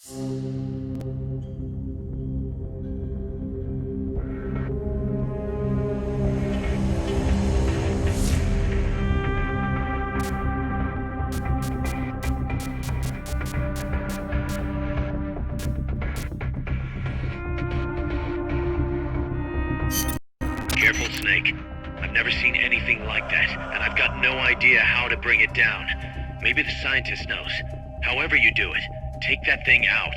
Careful, Snake. I've never seen anything like that, and I've got no idea how to bring it down. Maybe the scientist knows. However you do it, take that thing out.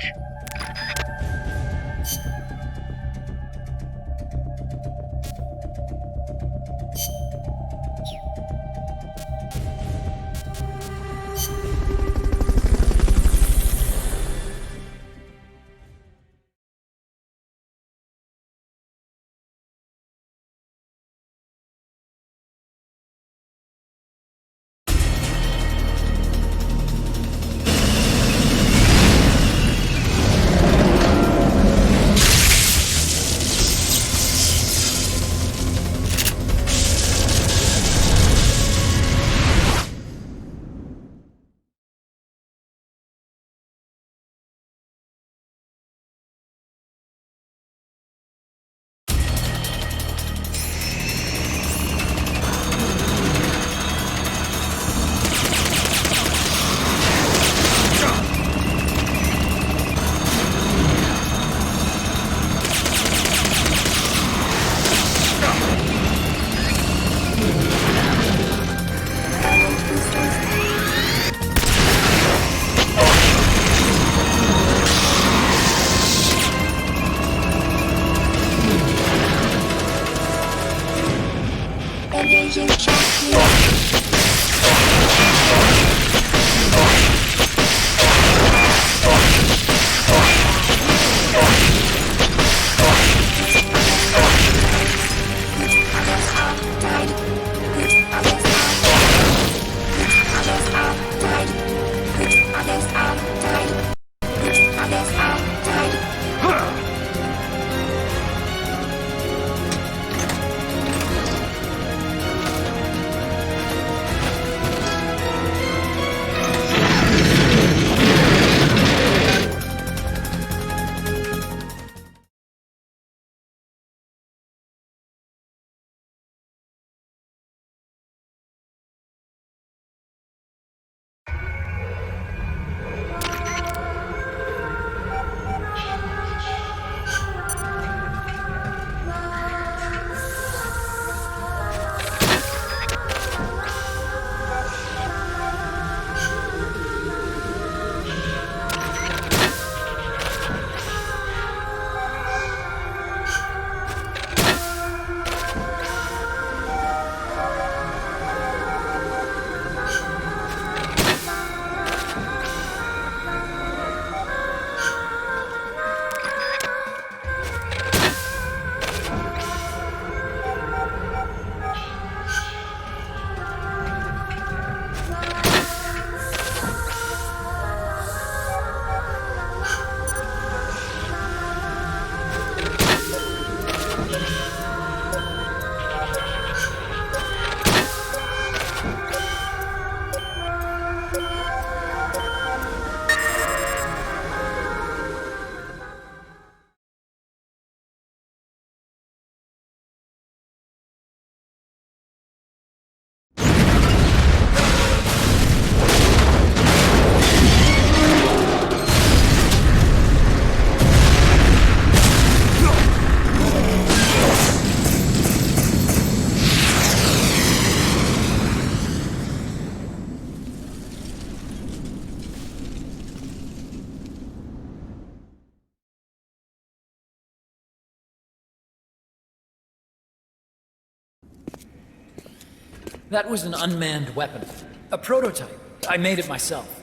That was an unmanned weapon. A prototype. I made it myself.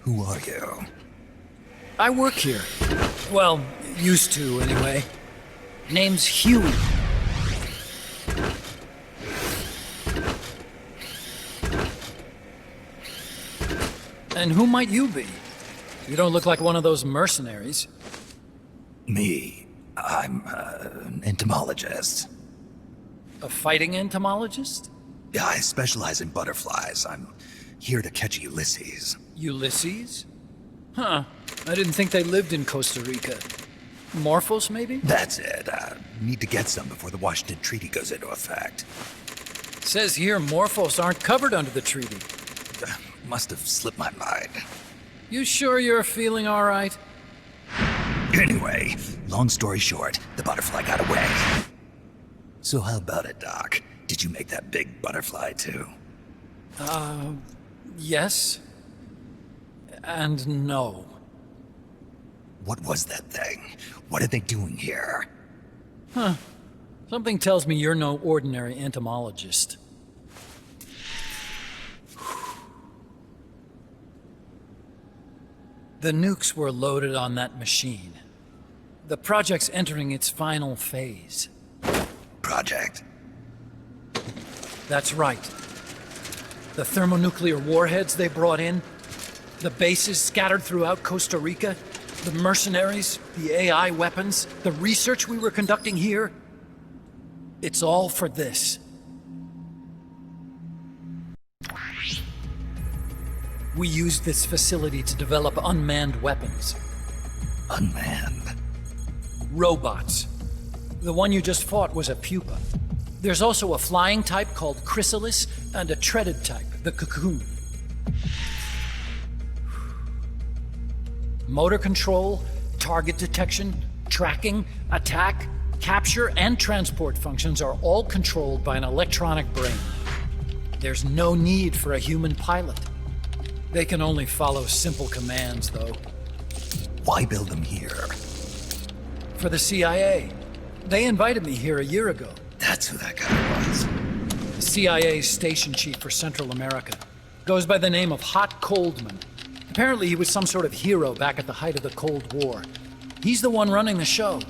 Who are you? I work here. Well, used to, anyway. Name's Huey. And who might you be? You don't look like one of those mercenaries. Me. I'm an entomologist. A fighting entomologist? Yeah, I specialize in butterflies. I'm here to catch Ulysses. Ulysses? Huh. I didn't think they lived in Costa Rica. Morphos, maybe? That's it. Need to get some before the Washington Treaty goes into effect. Says here Morphos aren't covered under the treaty. Must have slipped my mind. You sure you're feeling all right? Anyway, long story short, the butterfly got away. So how about it, Doc? Did you make that big butterfly too? Yes. And no. What was that thing? What are they doing here? Something tells me you're no ordinary entomologist. The nukes were loaded on that machine. The project's entering its final phase. Project? That's right. The thermonuclear warheads they brought in, the bases scattered throughout Costa Rica, the mercenaries, the AI weapons, the research we were conducting here. It's all for this. We used this facility to develop unmanned weapons. Unmanned? Robots. The one you just fought was a pupa. There's also a flying type called Chrysalis and a treaded type, the Cocoon. Motor control, target detection, tracking, attack, capture, and transport functions are all controlled by an electronic brain. There's no need for a human pilot. They can only follow simple commands, though. Why build them here? For the CIA. They invited me here a year ago. That's who that guy was. The CIA's station chief for Central America. Goes by the name of Hot Coldman. Apparently he was some sort of hero back at the height of the Cold War. He's the one running the show.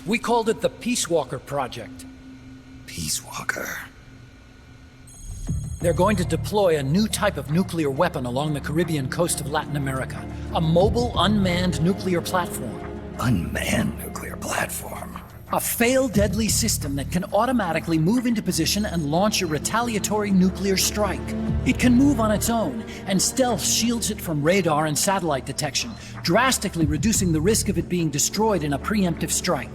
We called it the Peace Walker Project. Peace Walker. They're going to deploy a new type of nuclear weapon along the Caribbean coast of Latin America. A mobile, unmanned nuclear platform. Unmanned nuclear platform? A fail-deadly system that can automatically move into position and launch a retaliatory nuclear strike. It can move on its own, and stealth shields it from radar and satellite detection, drastically reducing the risk of it being destroyed in a preemptive strike.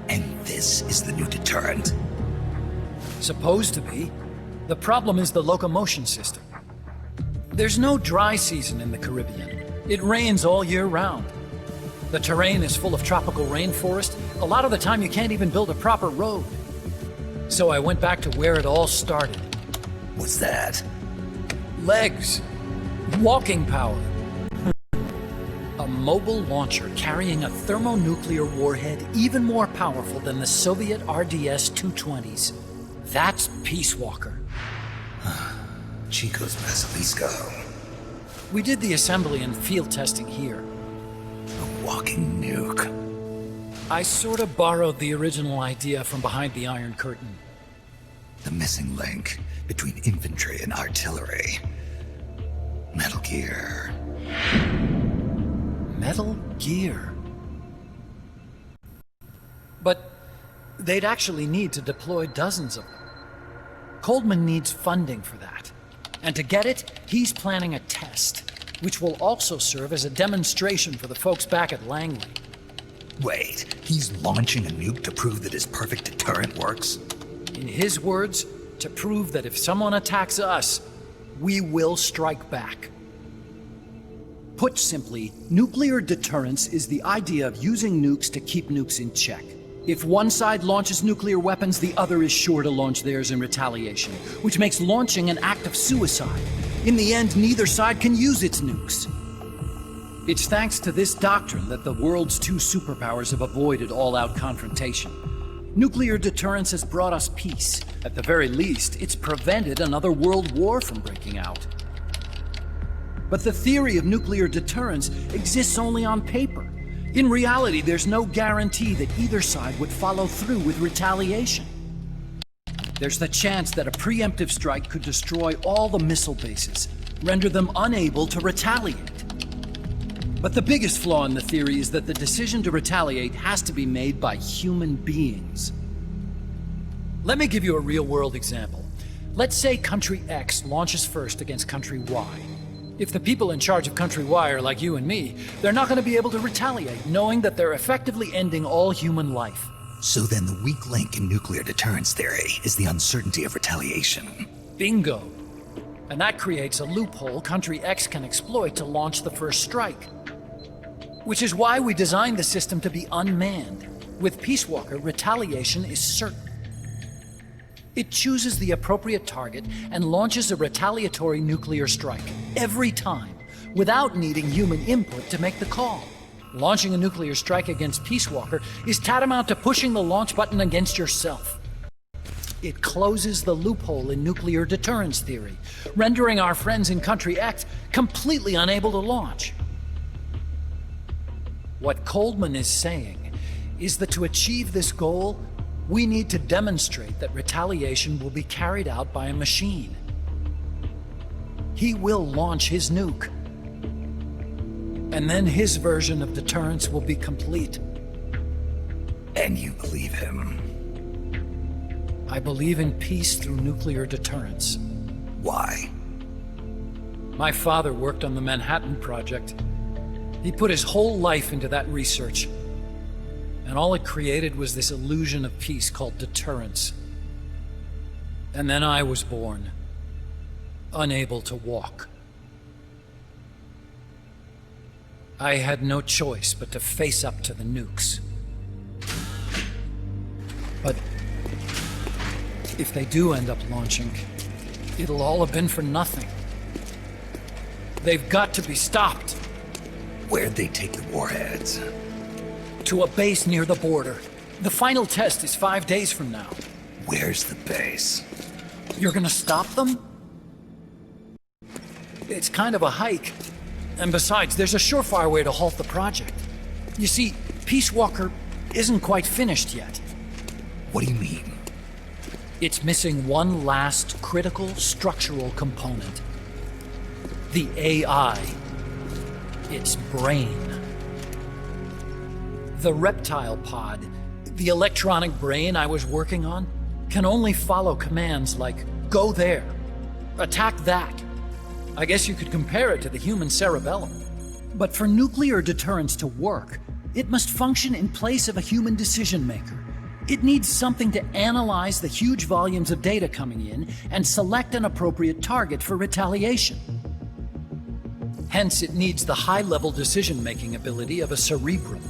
And this is the new deterrent? Supposed to be. The problem is the locomotion system. There's no dry season in the Caribbean. It rains all year round. The terrain is full of tropical rainforest. A lot of the time you can't even build a proper road. So I went back to where it all started. What's that? Legs. Walking power. A mobile launcher carrying a thermonuclear warhead even more powerful than the Soviet RDS-220s. That's Peace Walker. Chico's Basilisco. We did the assembly and field testing here. A walking nuke. I sort of borrowed the original idea from behind the Iron Curtain. The missing link between infantry and artillery. Metal Gear. Metal Gear. But they'd actually need to deploy dozens of them. Coldman needs funding for that. And to get it, he's planning a test, which will also serve as a demonstration for the folks back at Langley. Wait, he's launching a nuke to prove that his perfect deterrent works? In his words, to prove that if someone attacks us, we will strike back. Put simply, nuclear deterrence is the idea of using nukes to keep nukes in check. If one side launches nuclear weapons, the other is sure to launch theirs in retaliation, which makes launching an act of suicide. In the end, neither side can use its nukes. It's thanks to this doctrine that the world's two superpowers have avoided all-out confrontation. Nuclear deterrence has brought us peace. At the very least, it's prevented another world war from breaking out. But the theory of nuclear deterrence exists only on paper. In reality, there's no guarantee that either side would follow through with retaliation. There's the chance that a preemptive strike could destroy all the missile bases, render them unable to retaliate. But the biggest flaw in the theory is that the decision to retaliate has to be made by human beings. Let me give you a real-world example. Let's say country X launches first against country Y. If the people in charge of Country Y are like you and me, they're not going to be able to retaliate, knowing that they're effectively ending all human life. So then the weak link in nuclear deterrence theory is the uncertainty of retaliation. Bingo. And that creates a loophole Country X can exploit to launch the first strike. Which is why we designed the system to be unmanned. With Peace Walker, retaliation is certain. It chooses the appropriate target and launches a retaliatory nuclear strike every time, without needing human input to make the call. Launching a nuclear strike against Peace Walker is tantamount to pushing the launch button against yourself. It closes the loophole in nuclear deterrence theory, rendering our friends in Country X completely unable to launch. What Coldman is saying is that to achieve this goal, we need to demonstrate that retaliation will be carried out by a machine. He will launch his nuke. And then his version of deterrence will be complete. And you believe him? I believe in peace through nuclear deterrence. Why? My father worked on the Manhattan Project. He put his whole life into that research. And all it created was this illusion of peace called deterrence. And then I was born, unable to walk. I had no choice but to face up to the nukes. But if they do end up launching, it'll all have been for nothing. They've got to be stopped. Where'd they take the warheads? To a base near the border. The final test is 5 days from now. Where's the base? You're gonna stop them? It's kind of a hike. And besides, there's a surefire way to halt the project. You see, Peace Walker isn't quite finished yet. What do you mean? It's missing one last critical structural component. The AI. Its brain. The reptile pod, the electronic brain I was working on, can only follow commands like, go there, attack that. I guess you could compare it to the human cerebellum. But for nuclear deterrence to work, it must function in place of a human decision maker. It needs something to analyze the huge volumes of data coming in and select an appropriate target for retaliation. Hence, it needs the high-level decision-making ability of a cerebrum.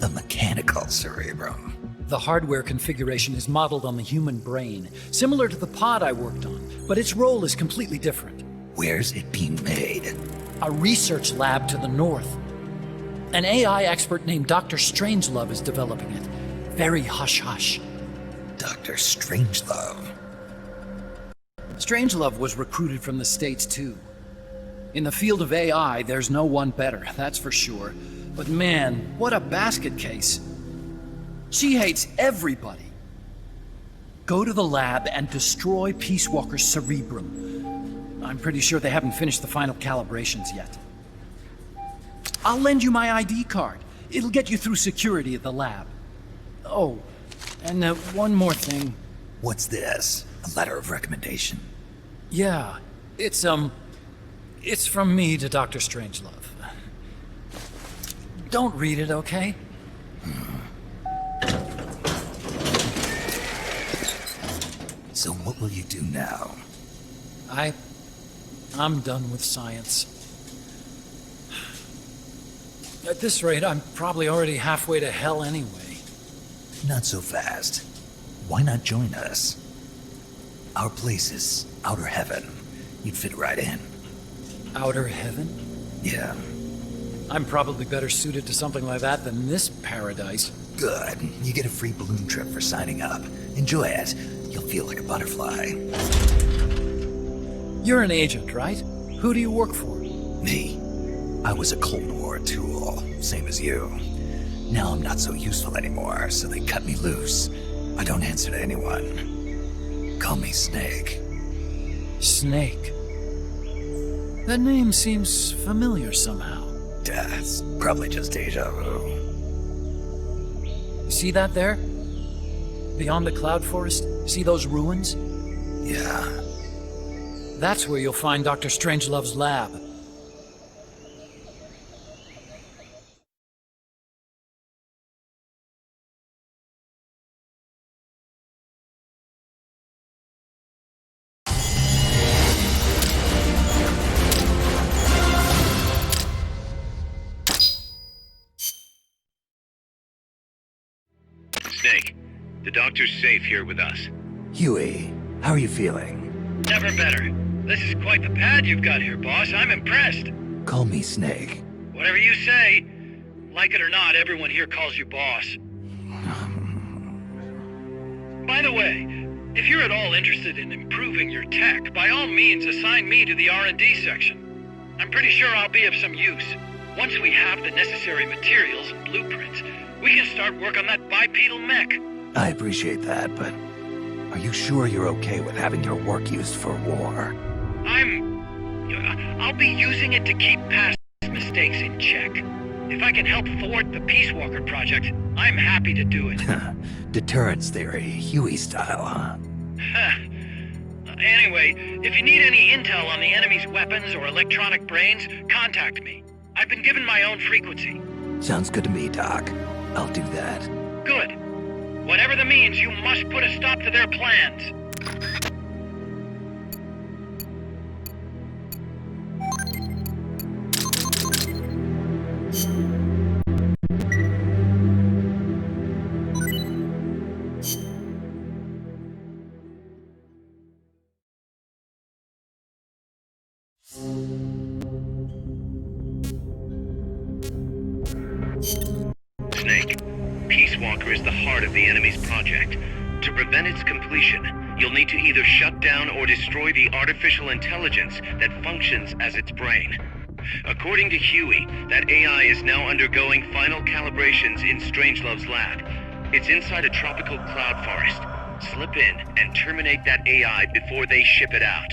The mechanical cerebrum. The hardware configuration is modeled on the human brain, similar to the pod I worked on, but its role is completely different. Where's it being made? A research lab to the north. An AI expert named Dr. Strangelove is developing it. Very hush-hush. Dr. Strangelove. Strangelove was recruited from the States, too. In the field of AI, there's no one better, that's for sure. But man, what a basket case. She hates everybody. Go to the lab and destroy Peace Walker's cerebrum. I'm pretty sure they haven't finished the final calibrations yet. I'll lend you my ID card. It'll get you through security at the lab. Oh, and one more thing. What's this? A letter of recommendation? Yeah, it's from me to Dr. Strangelove. Don't read it, okay? So what will you do now? I'm done with science. At this rate, I'm probably already halfway to hell anyway. Not so fast. Why not join us? Our place is outer heaven. You'd fit right in. Outer heaven? Yeah. I'm probably better suited to something like that than this paradise. Good. You get a free balloon trip for signing up. Enjoy it. You'll feel like a butterfly. You're an agent, right? Who do you work for? Me? I was a Cold War tool, same as you. Now I'm not so useful anymore, so they cut me loose. I don't answer to anyone. Call me Snake. Snake? That name seems familiar somehow. That's probably just deja vu. See that there? Beyond the cloud forest? See those ruins? Yeah. That's where you'll find Dr. Strangelove's lab. Snake, the doctor's safe here with us. Huey, how are you feeling? Never better. This is quite the pad you've got here, boss. I'm impressed. Call me Snake. Whatever you say. Like it or not, everyone here calls you boss. By the way, if you're at all interested in improving your tech, by all means assign me to the R&D section. I'm pretty sure I'll be of some use. Once we have the necessary materials and blueprints, we can start work on that bipedal mech. I appreciate that, but are you sure you're okay with having your work used for war? I'll be using it to keep past mistakes in check. If I can help thwart the Peace Walker project, I'm happy to do it. Deterrence theory, Huey style, huh? Anyway, if you need any intel on the enemy's weapons or electronic brains, contact me. I've been given my own frequency. Sounds good to me, Doc. I'll do that. Good. Whatever the means, you must put a stop to their plans. Snake, Peace Walker is the heart of the enemy's project. To prevent its completion, you'll need to either shut down or destroy the artificial intelligence that functions as its brain. According to Huey, that AI is now undergoing final calibrations in Strangelove's lab. It's inside a tropical cloud forest. Slip in and terminate that AI before they ship it out.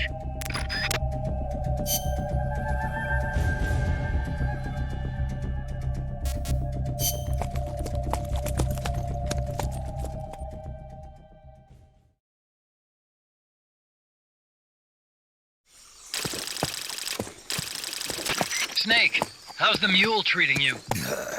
Snake, how's the mule treating you?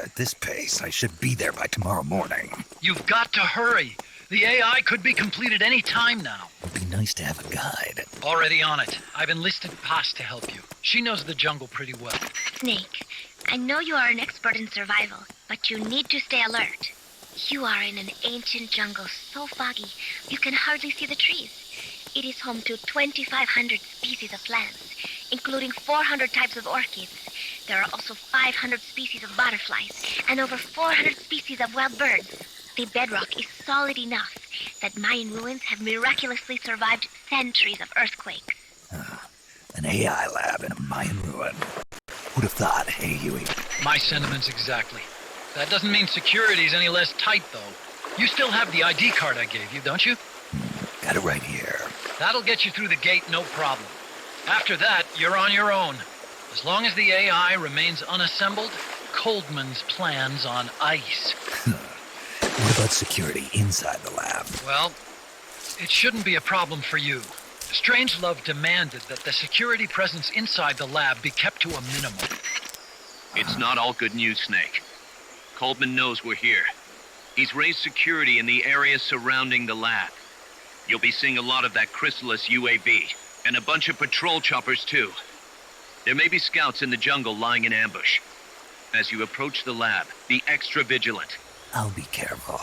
At this pace, I should be there by tomorrow morning. You've got to hurry. The AI could be completed any time now. It'd be nice to have a guide. Already on it. I've enlisted Paz to help you. She knows the jungle pretty well. Snake, I know you are an expert in survival, but you need to stay alert. You are in an ancient jungle so foggy, you can hardly see the trees. It is home to 2,500 species of plants, including 400 types of orchids. There are also 500 species of butterflies and over 400 species of wild birds. The bedrock is solid enough that Mayan ruins have miraculously survived centuries of earthquakes. An AI lab in a Mayan ruin. Who'd have thought, hey, Huey? My sentiments exactly. That doesn't mean security's any less tight, though. You still have the ID card I gave you, don't you? Got it right here. That'll get you through the gate, no problem. After that, you're on your own. As long as the AI remains unassembled, Coldman's plan's on ice. What about security inside the lab? Well, it shouldn't be a problem for you. Strangelove demanded that the security presence inside the lab be kept to a minimum. It's not all good news, Snake. Coldman knows we're here. He's raised security in the area surrounding the lab. You'll be seeing a lot of that Chrysalis UAV, and a bunch of patrol choppers too. There may be scouts in the jungle lying in ambush. As you approach the lab, be extra vigilant. I'll be careful.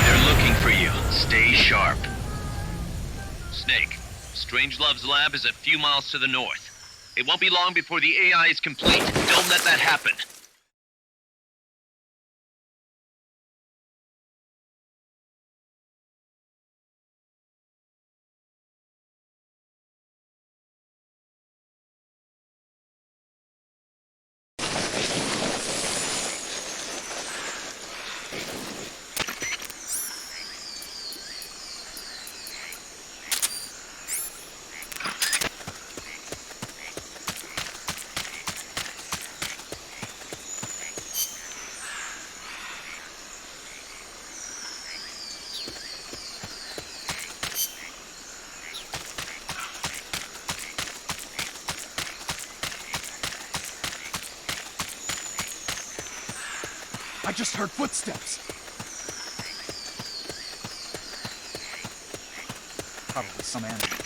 They're looking for you. Stay sharp. Snake, Strangelove's lab is a few miles to the north. It won't be long before the AI is complete. Don't let that happen. just heard footsteps. Probably some animal.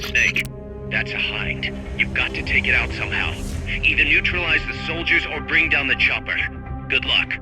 Snake, that's a hind. You've got to take it out somehow. Either neutralize the soldiers or bring down the chopper. Good luck.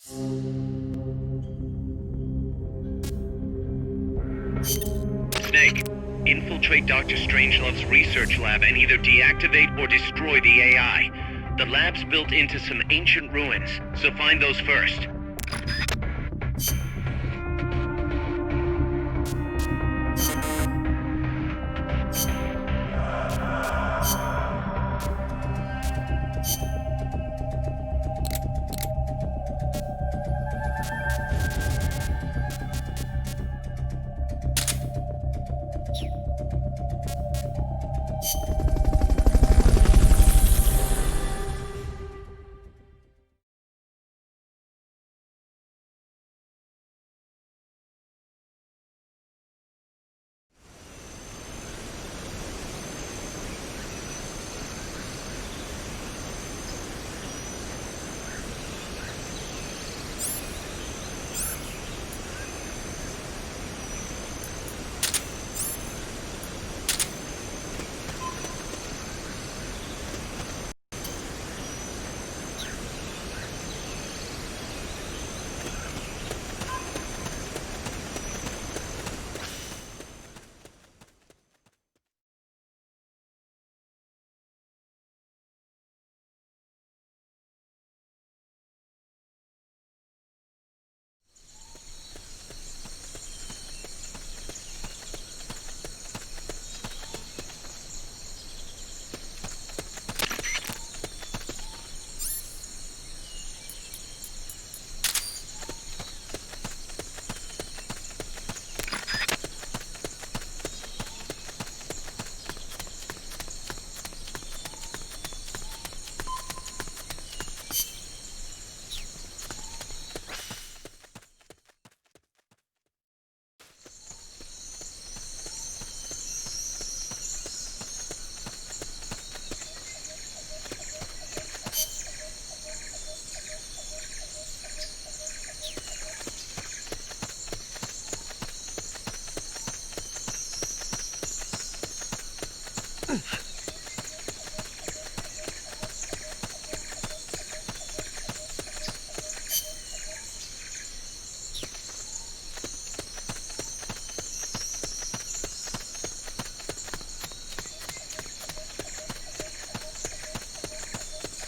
Snake, infiltrate Dr. Strangelove's research lab and either deactivate or destroy the AI. The lab's built into some ancient ruins, so find those first.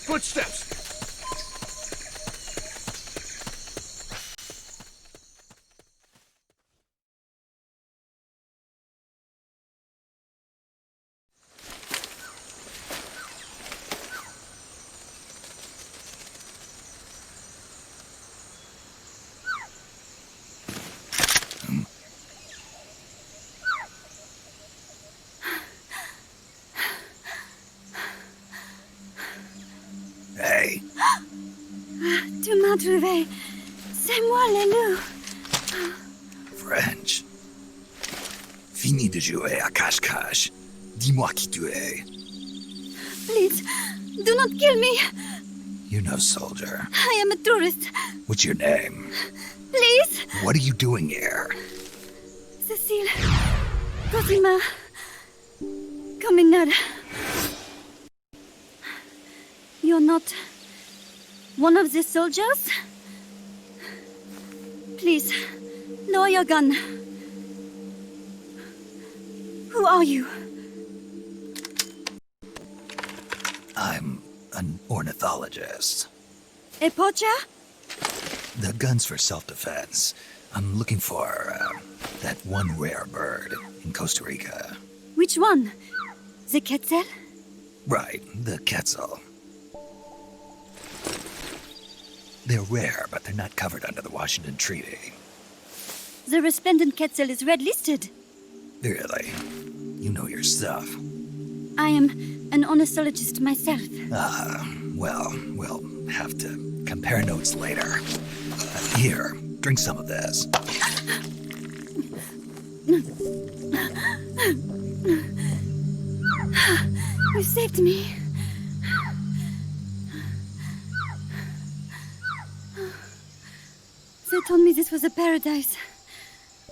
Footsteps! Hey, Tu m'as trouvé. C'est moi, le loup. French. Fini de jouer à cache-cache. Dis-moi qui tu es. Please, do not kill me. You know, soldier. I am a tourist. What's your name? Please. What are you doing here? Cecile. Cosima. Caminada. You're not one of the soldiers? Please, lower your gun. Who are you? I'm an ornithologist. A poacher? The gun's for self-defense. I'm looking for that one rare bird in Costa Rica. Which one? The quetzal? Right, the quetzal. They're rare, but they're not covered under the Washington Treaty. The resplendent quetzal is red listed. Really? You know your stuff. I am an ornithologist myself. Well, we'll have to compare notes later. Here, drink some of this. You saved me. They told me this was a paradise.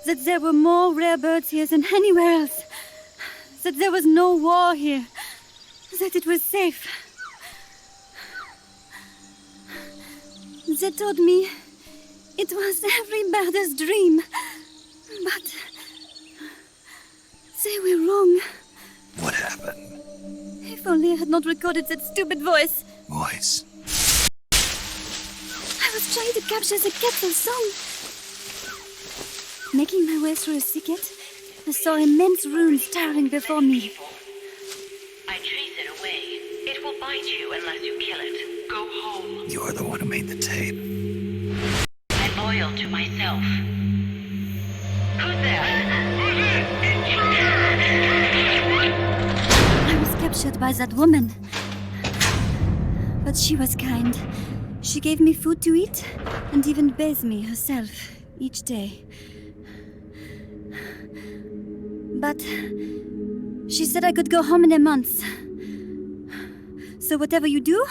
That there were more rare birds here than anywhere else. That there was no war here. That it was safe. They told me It was every murder's dream. But they were wrong. What happened? If only I had not recorded that stupid voice. Voice. I was trying to capture the kettle song. Making my way through a thicket, I saw immense runes towering before me. I chase it away. It will bite you unless you kill it. Go home. You're the one who made the tape. I'm loyal to myself. Who's there? I was captured by that woman. But she was kind. She gave me food to eat and even bathed me herself each day. But she said I could go home in a month. So whatever you do,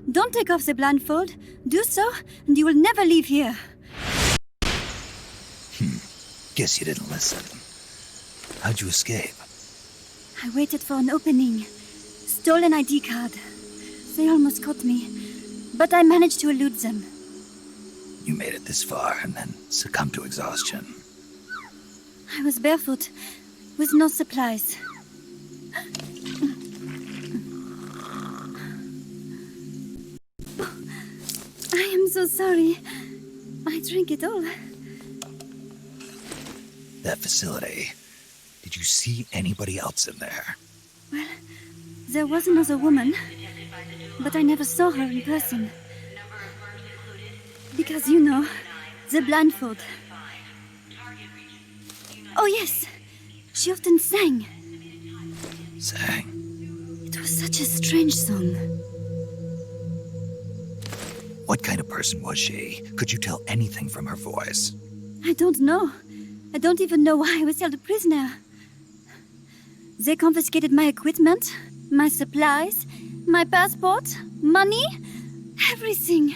don't take off the blindfold. Do so, and you will never leave here. Guess you didn't listen. How'd you escape? I waited for an opening. Stole an ID card. They almost caught me, but I managed to elude them. You made it this far and then succumbed to exhaustion. I was barefoot, with no supplies. I am so sorry. I drank it all. That facility. Did you see anybody else in there? Well, there was another woman, but I never saw her in person. Because, you know, the blindfold. Oh, yes. She often sang. Sang? It was such a strange song. What kind of person was she? Could you tell anything from her voice? I don't know. I don't even know why I was held a prisoner. They confiscated my equipment, my supplies, my passport, money, everything.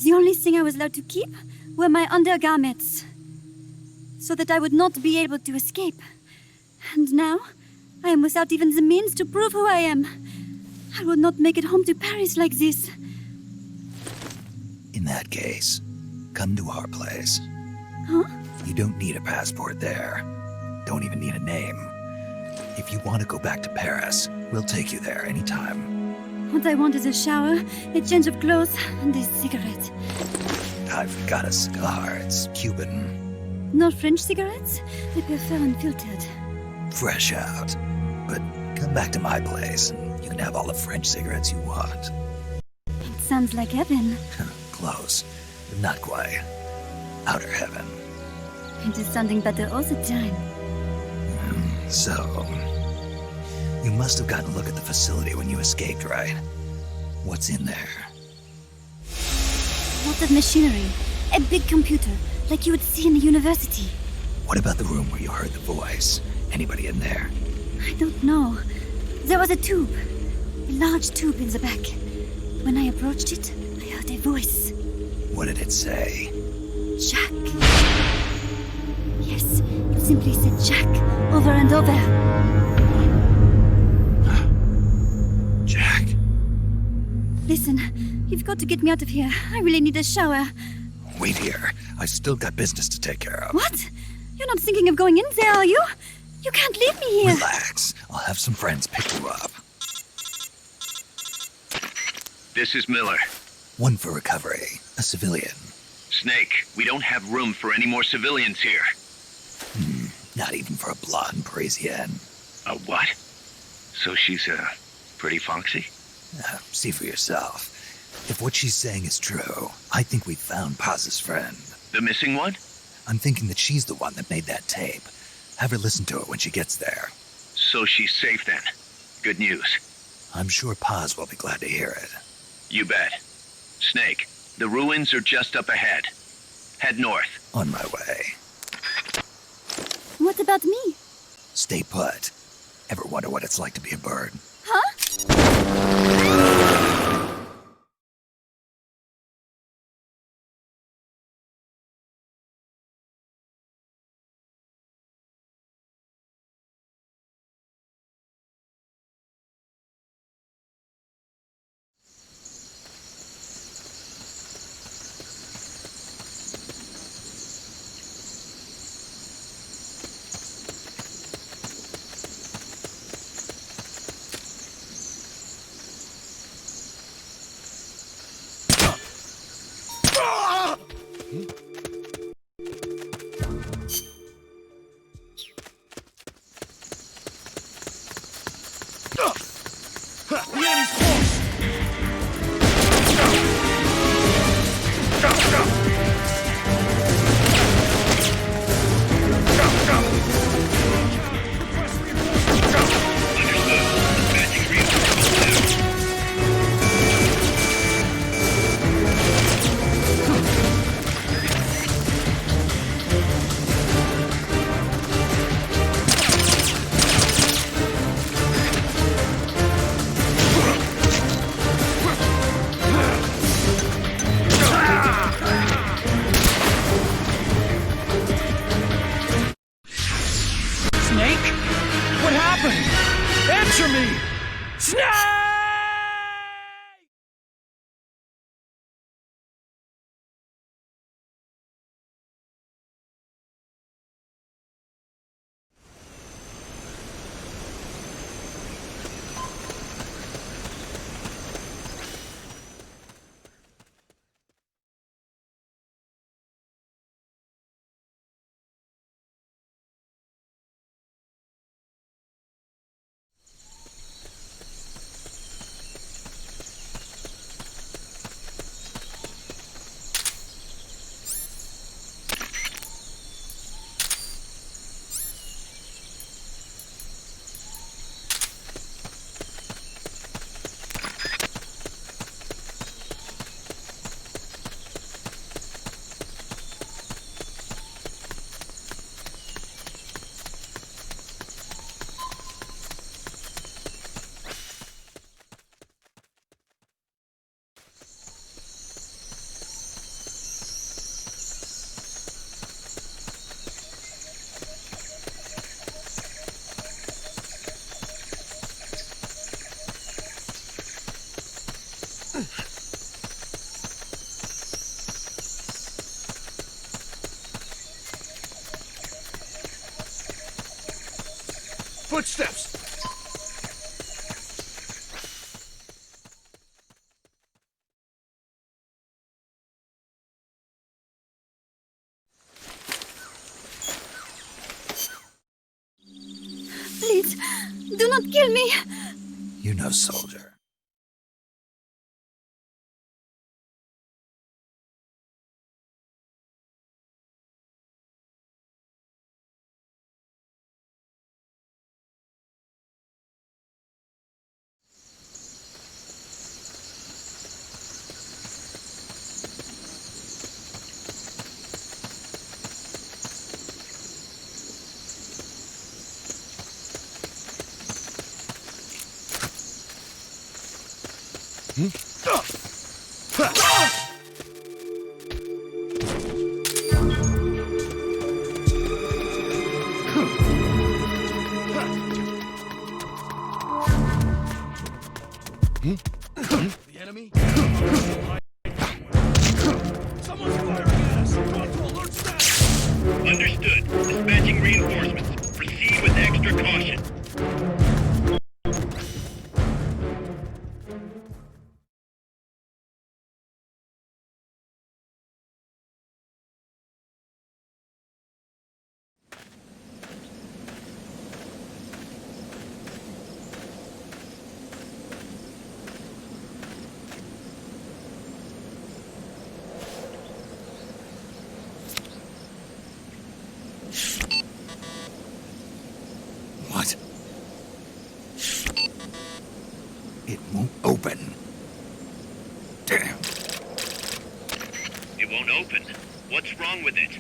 The only thing I was allowed to keep were my undergarments, so that I would not be able to escape. And now, I am without even the means to prove who I am. I will not make it home to Paris like this. In that case, come to our place. Huh? You don't need a passport there. Don't even need a name. If you want to go back to Paris, we'll take you there anytime. What I want is a shower, a change of clothes, and a cigarette. I've got a cigar. It's Cuban. No French cigarettes? I prefer unfiltered. Fresh out. But come back to my place and you can have all the French cigarettes you want. It sounds like heaven. Close, but not quite. Outer heaven. It is sounding better all the time. So, you must have gotten a look at the facility when you escaped, right? What's in there? Lots of machinery. A big computer, like you would see in a university. What about the room where you heard the voice? Anybody in there? I don't know. There was a tube. A large tube in the back. When I approached it, I heard a voice. What did it say? Jack. Yes, it simply said Jack over and over. Jack. Listen, you've got to get me out of here. I really need a shower. Wait here. I still got business to take care of. What? You're not thinking of going in there, are you? You can't leave me here. Relax. I'll have some friends pick you up. This is Miller. One for recovery. A civilian. Snake, we don't have room for any more civilians here. Not even for a blonde Parisienne. A what? So she's, pretty foxy? See for yourself. If what she's saying is true, I think we found Paz's friend. The missing one? I'm thinking that she's the one that made that tape. Have her listen to it when she gets there. So she's safe then. Good news. I'm sure Paz will be glad to hear it. You bet. Snake, the ruins are just up ahead. Head north. On my way. What about me? Stay put. Ever wonder what it's like to be a bird? Huh? Snake? What happened? Answer me! Snake! Footsteps! Please, do not kill me. You know, soldier. The enemy? Someone's firing at us! Control, alert status! Understood. Dispatching reinforcements. Proceed with extra caution. What? It won't open. Damn. It won't open. What's wrong with it?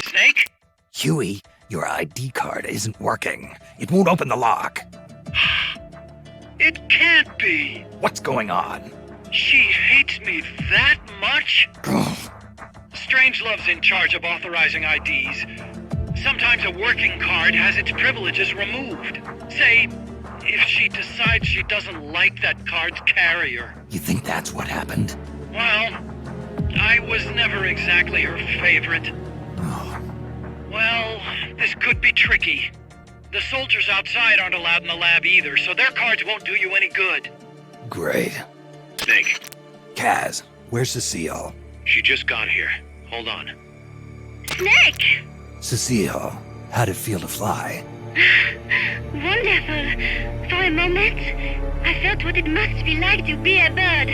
Snake? Huey, your ID card isn't working. It won't open the lock. It can't be. What's going on? She hates me that much? Strangelove's in charge of authorizing IDs. Sometimes a working card has its privileges removed. Say, if she decides she doesn't like that card's carrier. You think that's what happened? Well, I was never exactly her favorite. Oh, Well, this could be tricky. The soldiers outside aren't allowed in the lab either, so their cards won't do you any good. great. Snake, Kaz, where's Cecile? she just got here. Hold on. Snake! Cecile, how'd it feel to fly? Wonderful. For a moment, I felt what it must be like to be a bird.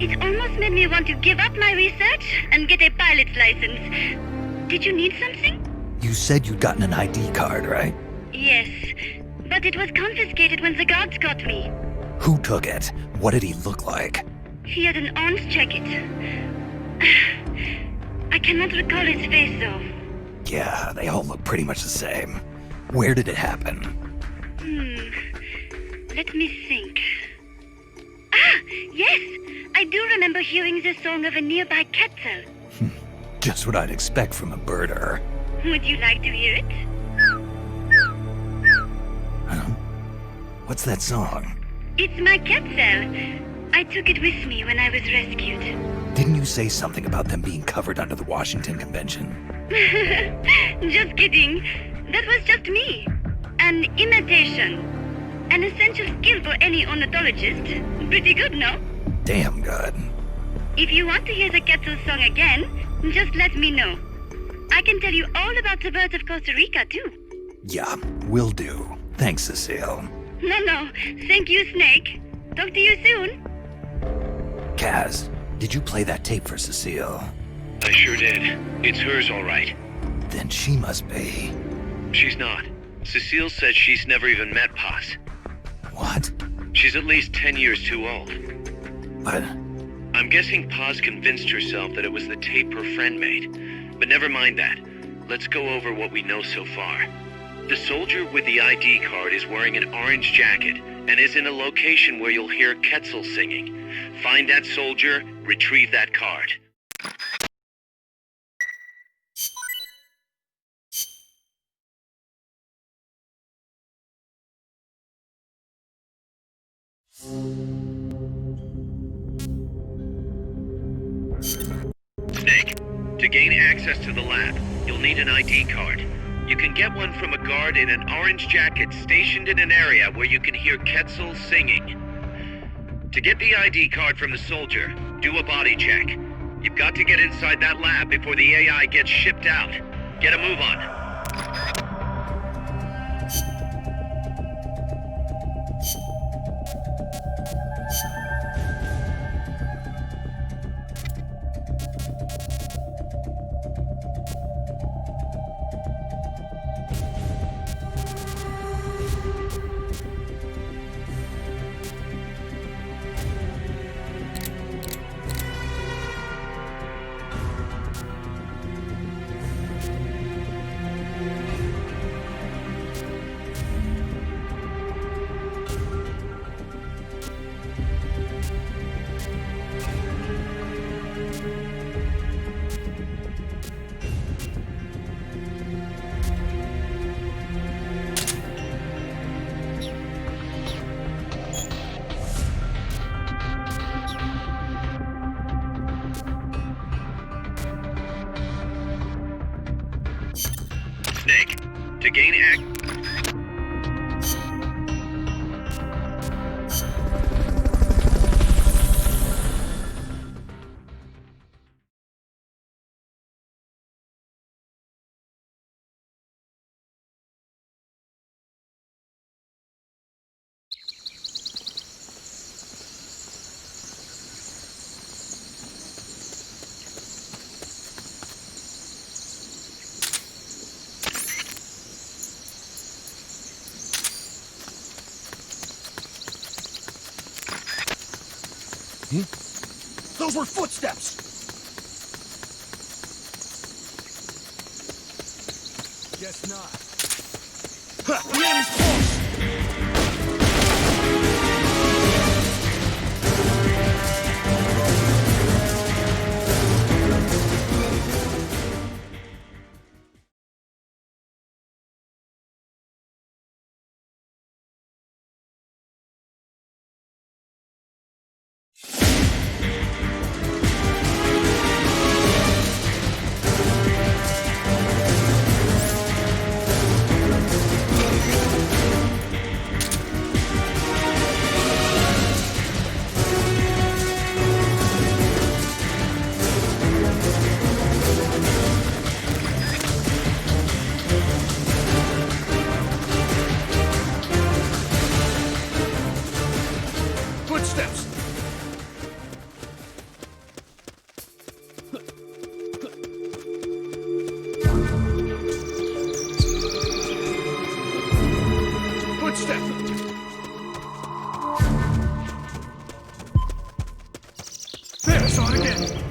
It almost made me want to give up my research and get a pilot's license. Did you need something? You said you'd gotten an ID card, right? Yes, but it was confiscated when the guards got me. Who took it? What did he look like? He had an orange jacket. I cannot recall his face, though. Yeah, they all look pretty much the same. Where did it happen? Let me think. Ah, yes! I do remember hearing the song of a nearby castle. Just what I'd expect from a birder. Would you like to hear it? Huh? What's that song? It's my castle. I took it with me when I was rescued. Didn't you say something about them being covered under the Washington Convention? Just kidding. That was just me. An imitation. An essential skill for any ornithologist. Pretty good, no? Damn good. If you want to hear the castle song again, just let me know. I can tell you all about the birds of Costa Rica, too. Yeah, will do. Thanks, Cecile. No. Thank you, Snake. Talk to you soon. Kaz, did you play that tape for Cecile? I sure did. It's hers, all right. Then she must be... She's not. Cecile said she's never even met Paz. What? She's at least 10 years too old. But... I'm guessing Paz convinced herself that it was the tape her friend made. But never mind that. Let's go over what we know so far. The soldier with the ID card is wearing an orange jacket and is in a location where you'll hear Quetzal singing. Find that soldier, retrieve that card. Snake, to gain access to the lab, you'll need an ID card. You can get one from a guard in an orange jacket stationed in an area where you can hear Quetzal singing. To get the ID card from the soldier, do a body check. You've got to get inside that lab before the AI gets shipped out. Get a move on. Snake, to gain Those were footsteps! Guess not. Ha! The enemy's close! Footsteps! Footstep! There, saw it again!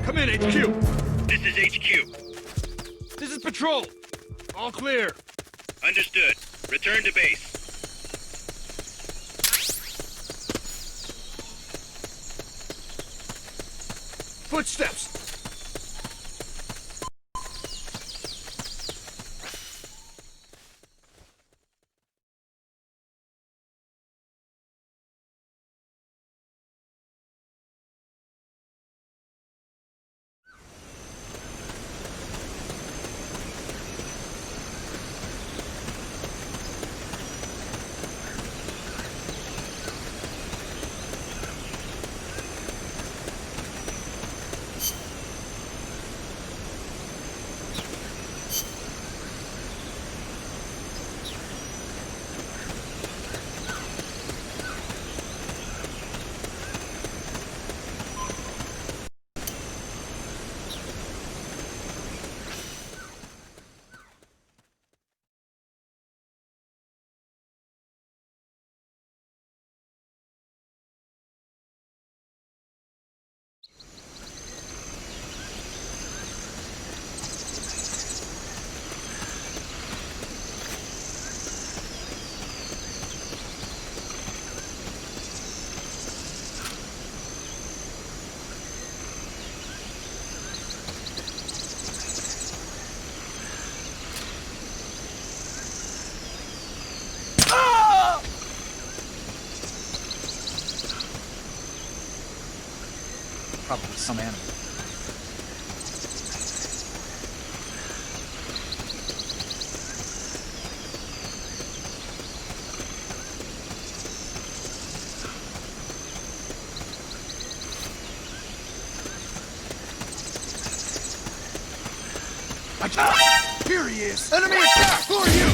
Come in, HQ! This is HQ. This is Patrol! All clear! Understood. Return to base. Footsteps! Probably some animal. Here he is! Enemy attack! Who are you?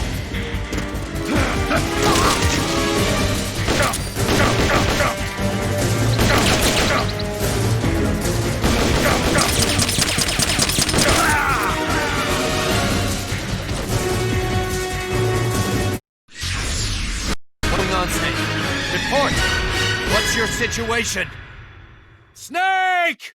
Going on, Snake. Report! What's your situation? Snake!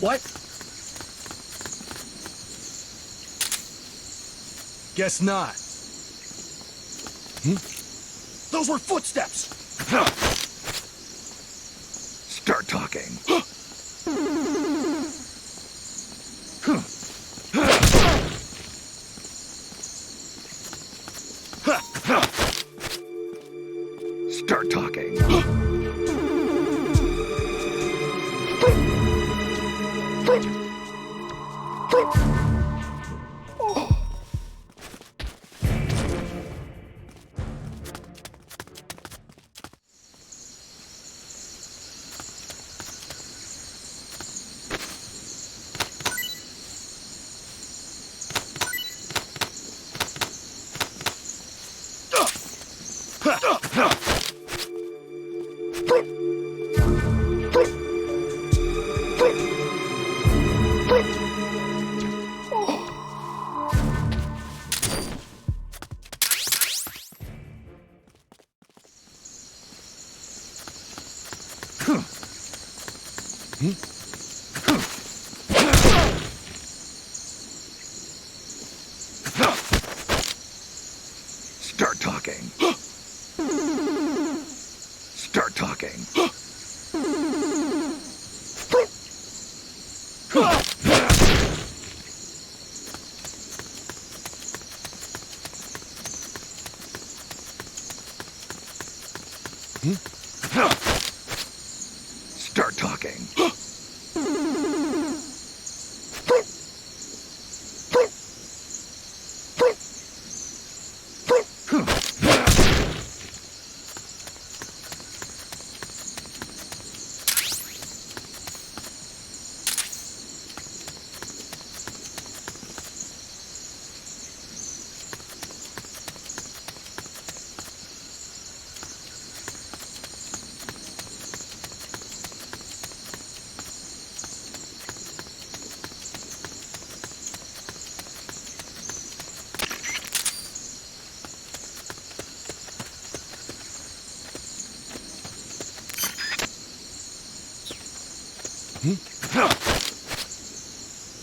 What? Guess not. Those were footsteps! Start talking. Start talking. Start talking. Start talking. Start talking.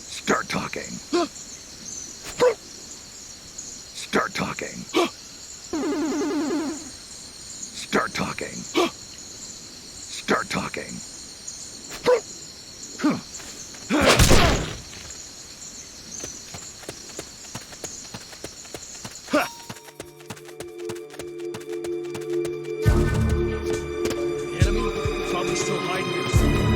Start talking. Start talking. Start talking. Start talking. The enemy? Probably still hiding here somewhere.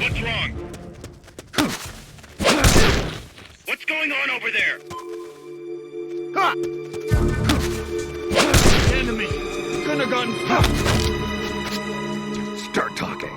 What's wrong? What's going on over there? The enemy! Couldn't have gotten... Start talking.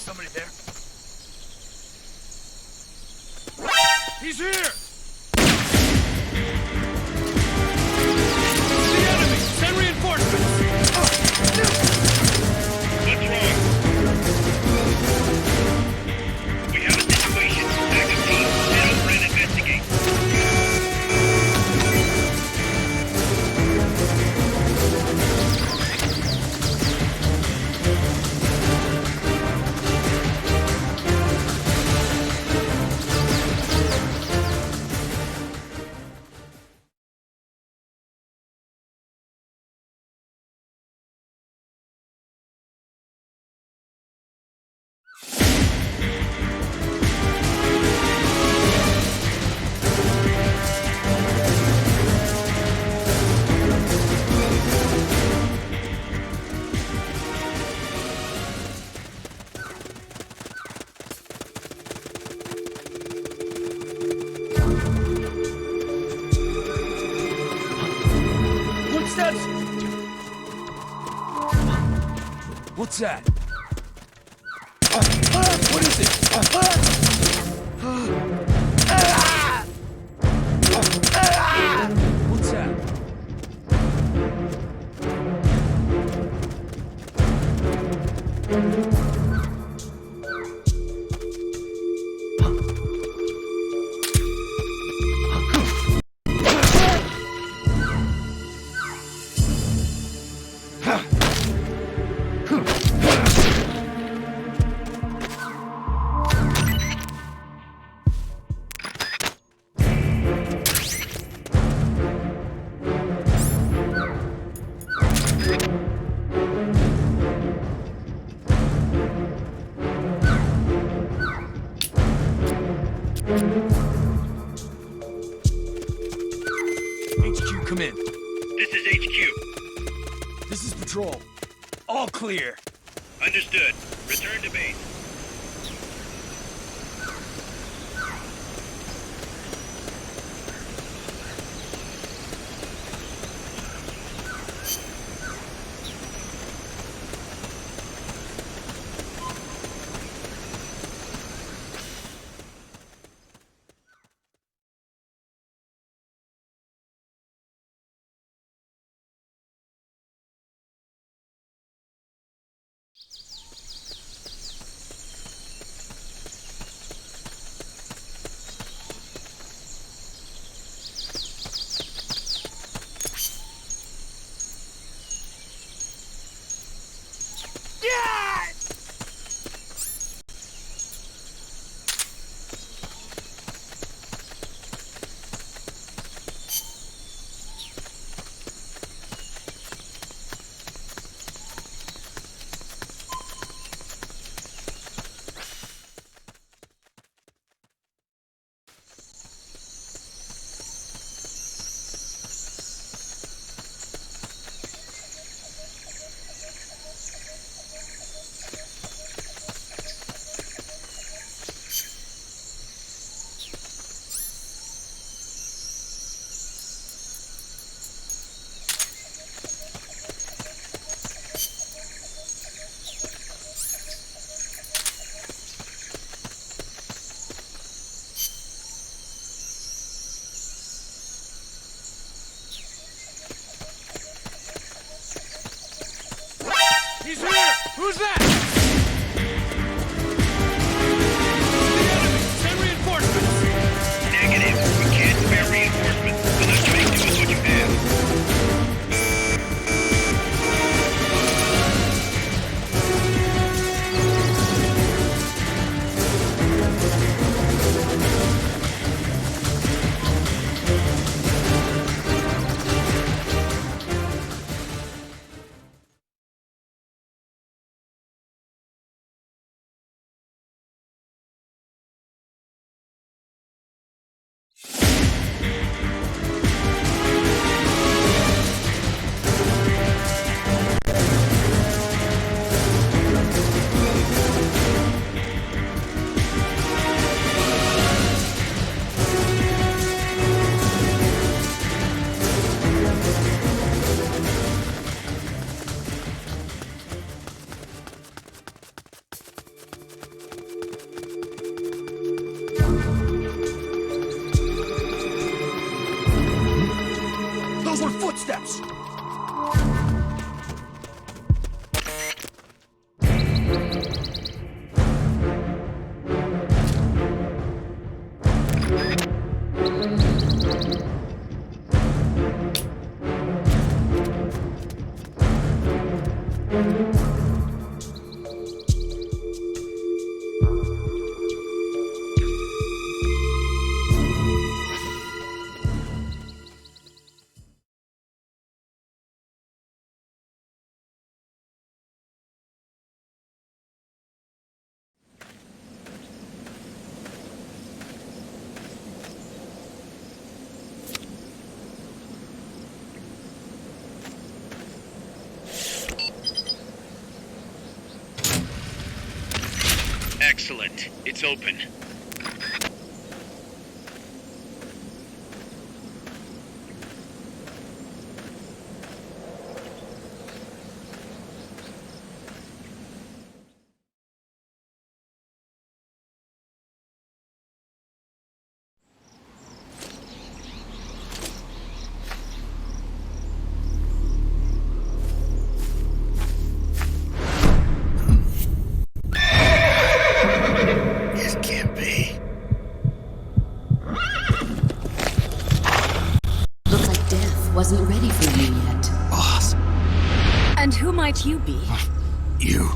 somebody there? He's here! The enemy! Send reinforcements! What's wrong? We have a situation. Active team, head over and investigate. Footsteps! What's that? What is it? What's that? HQ, come in. This is HQ. This is patrol. All clear. Understood. Return to base. He's here! Who's that? Excellent. It's open. It can't be. Looks like death wasn't ready for you yet. Boss, And who might you be? you.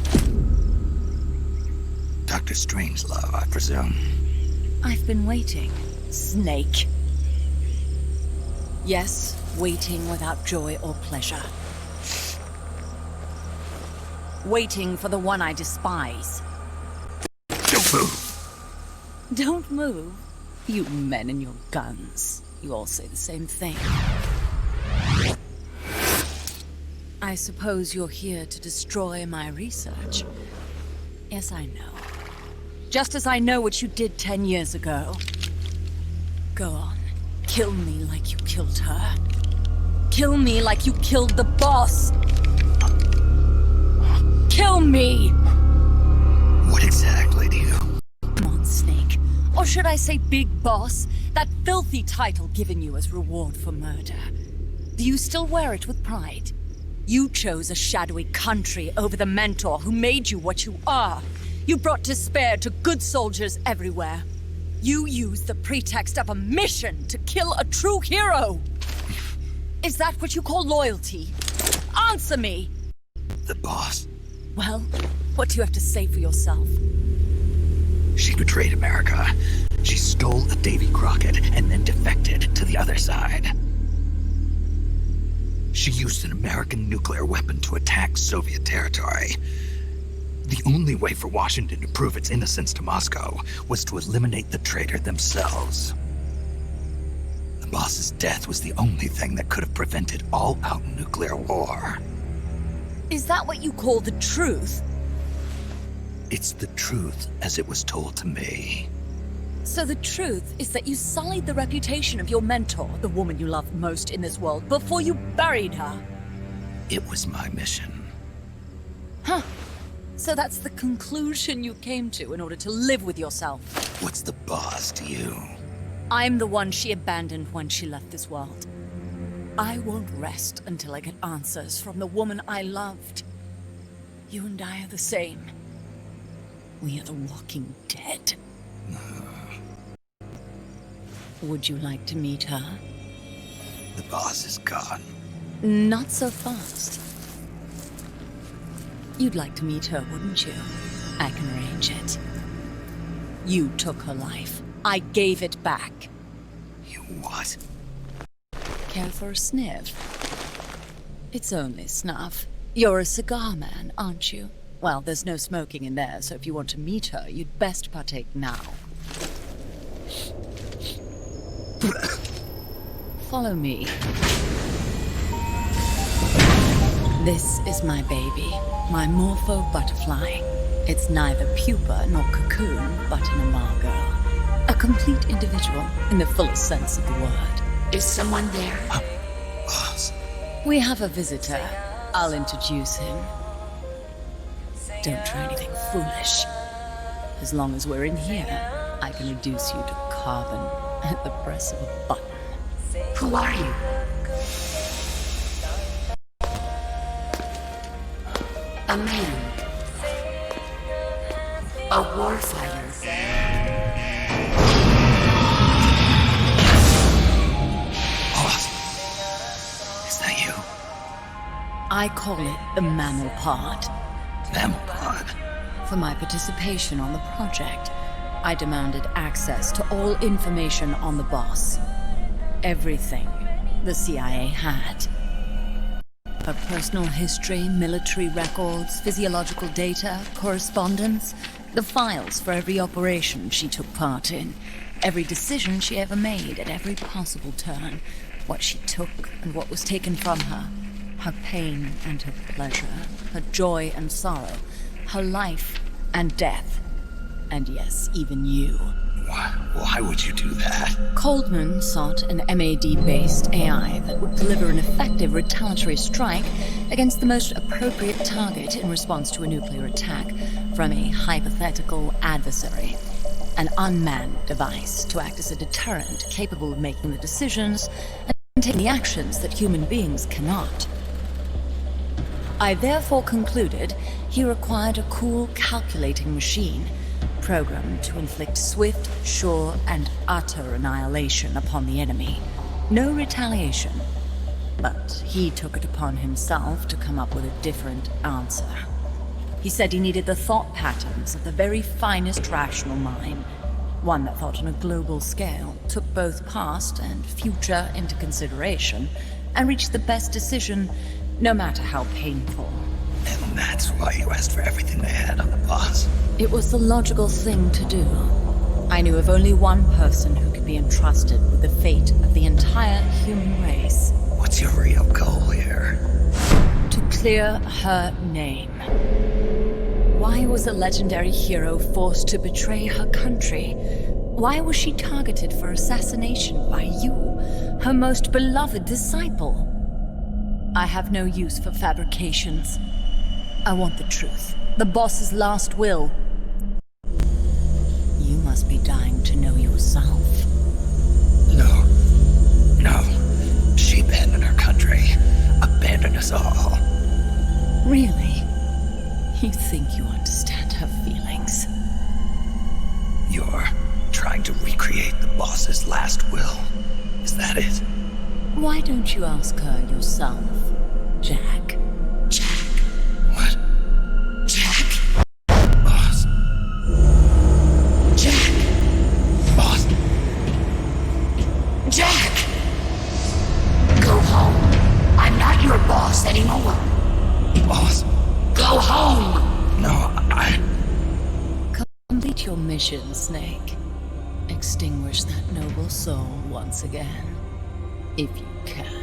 Dr. Strangelove, I presume. I've been waiting, Snake. Yes, waiting without joy or pleasure. Waiting for the one I despise. Don't move. Don't move. You men and your guns. You all say the same thing. I suppose you're here to destroy my research. Yes, I know. Just as I know what you did 10 years ago. Go on. Kill me like you killed her. Kill me like you killed the boss. Kill me! What exactly do you... Come on, Snake. Or should I say Big Boss? That filthy title given you as reward for murder. Do you still wear it with pride? You chose a shadowy country over the mentor who made you what you are. You brought despair to good soldiers everywhere. You used the pretext of a mission to kill a true hero. Is that what you call loyalty? Answer me! The boss. Well, what do you have to say for yourself? She betrayed America. She stole a Davy Crockett and then defected to the other side. She used an American nuclear weapon to attack Soviet territory. The only way for Washington to prove its innocence to Moscow was to eliminate the traitor themselves. The boss's death was the only thing that could have prevented all-out nuclear war. Is that what you call the truth? It's the truth as it was told to me. So the truth is that you sullied the reputation of your mentor, the woman you loved most in this world, before you buried her. It was my mission. Huh. So that's the conclusion you came to in order to live with yourself. What's the boss to you? I'm the one she abandoned when she left this world. I won't rest until I get answers from the woman I loved. You and I are the same. We are the walking dead. Would you like to meet her? The boss is gone. Not so fast. You'd like to meet her, wouldn't you? I can arrange it. You took her life. I gave it back. You what? Care for a sniff? It's only snuff. You're a cigar man, aren't you? Well, there's no smoking in there, so if you want to meet her, you'd best partake now. Follow me. This is my baby, my morpho butterfly. It's neither pupa nor cocoon, but an imago. A complete individual, in the fullest sense of the word. Is someone there? Boss. We have a visitor. I'll introduce him. Don't try anything foolish. As long as we're in here, I can reduce you to carbon at the press of a button. Who are you? A man. A warfighter. Boss. Is that you? I call it the mammal pod. Mammal pod? For my participation on the project, I demanded access to all information on the boss. Everything the CIA had. Her personal history, military records, physiological data, correspondence, the files for every operation she took part in, every decision she ever made at every possible turn, what she took and what was taken from her, her pain and her pleasure, her joy and sorrow, her life and death, and yes, even you. Why would you do that? Coldman sought an MAD-based AI that would deliver an effective retaliatory strike against the most appropriate target in response to a nuclear attack from a hypothetical adversary. An unmanned device to act as a deterrent capable of making the decisions and taking the actions that human beings cannot. I therefore concluded he required a cool, calculating machine programmed to inflict swift, sure, and utter annihilation upon the enemy. No retaliation. But he took it upon himself to come up with a different answer. He said he needed the thought patterns of the very finest rational mind, one that thought on a global scale, took both past and future into consideration, and reached the best decision, no matter how painful. And that's why you asked for everything they had on the boss. It was the logical thing to do. I knew of only one person who could be entrusted with the fate of the entire human race. What's your real goal here? To clear her name. Why was a legendary hero forced to betray her country? Why was she targeted for assassination by you, her most beloved disciple? I have no use for fabrications. I want the truth. The boss's last will. You must be dying to know yourself. No. She abandoned her country. Abandoned us all. Really? You think you understand her feelings? You're trying to recreate the boss's last will. Is that it? Why don't you ask her yourself, Jack? What? Jack? Boss. Jack! Boss. Jack! Go home. I'm not your boss anymore. Boss. Go home! No, Complete your mission, Snake. Extinguish that noble soul once again, if you can.